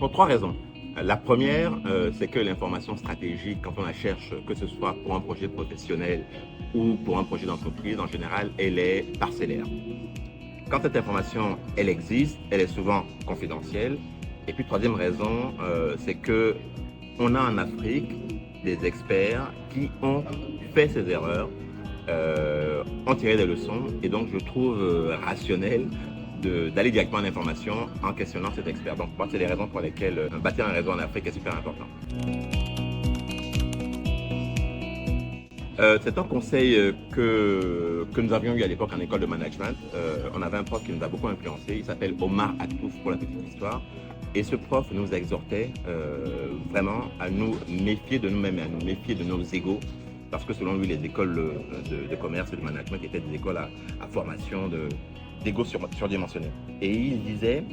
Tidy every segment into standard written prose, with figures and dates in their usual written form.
Pour trois raisons. La première, c'est que l'information stratégique, quand on la cherche, que ce soit pour un projet professionnel ou pour un projet d'entreprise, en général, elle est parcellaire. Quand cette information, elle existe, elle est souvent confidentielle. Et puis, troisième raison, c'est que on a en Afrique des experts qui ont fait ces erreurs, ont tiré des leçons, et donc je trouve rationnel d'aller directement à l'information en questionnant cet expert. Donc, moi, c'est les raisons pour lesquelles bâtir un réseau en Afrique est super important. C'est un conseil que nous avions eu à l'époque en école de management. On avait un prof qui nous a beaucoup influencé. Il s'appelle Omar Atouf pour la petite histoire. Et ce prof nous exhortait vraiment à nous méfier de nous-mêmes et à nous méfier de nos égos. Parce que selon lui, les écoles de commerce et de management étaient des écoles à formation d'ego surdimensionnés. Et il disait,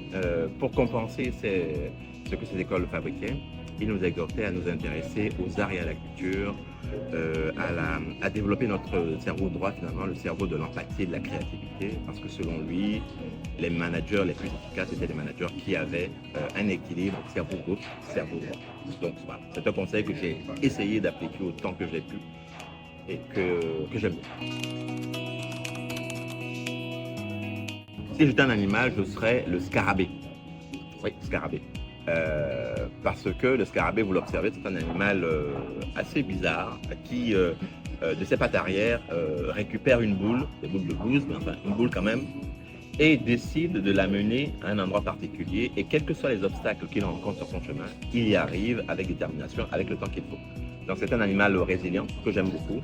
pour compenser ce que ces écoles fabriquaient, il nous exhortait à nous intéresser aux arts et à la culture, à développer notre cerveau droit, finalement, le cerveau de l'empathie et de la créativité, parce que selon lui, les managers les plus efficaces étaient des managers qui avaient un équilibre cerveau gauche, cerveau droit. Donc voilà, c'est un conseil que j'ai essayé d'appliquer autant que j'ai pu et que j'aime bien. Si j'étais un animal, je serais le scarabée. Oui, scarabée. Parce que le scarabée, vous l'observez, c'est un animal assez bizarre qui, de ses pattes arrière, récupère une boule, des boules de bouse, mais enfin une boule quand même, et décide de l'amener à un endroit particulier. Et quels que soient les obstacles qu'il rencontre sur son chemin, il y arrive avec détermination, avec le temps qu'il faut. Donc c'est un animal résilient que j'aime beaucoup,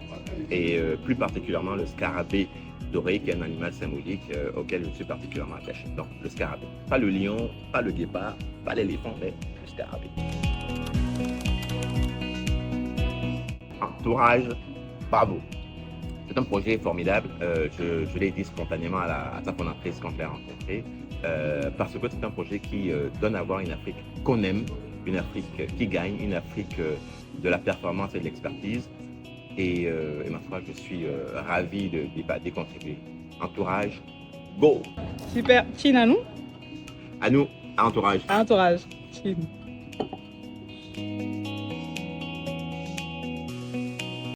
et plus particulièrement le scarabée doré, qui est un animal symbolique auquel je suis particulièrement attaché. Donc le scarabée, pas le lion, pas le guépard, pas l'éléphant, mais le scarabée. Entourage, bravo. C'est un projet formidable. Je l'ai dit spontanément à sa fondatrice quand je l'ai rencontrée, parce que c'est un projet qui donne à voir une Afrique qu'on aime, une Afrique qui gagne, une Afrique de la performance et de l'expertise. Et ma foi, je suis ravi d'y contribuer. Entourage, go! Super. Chin à nous? À nous, à Entourage. À Entourage. Chin.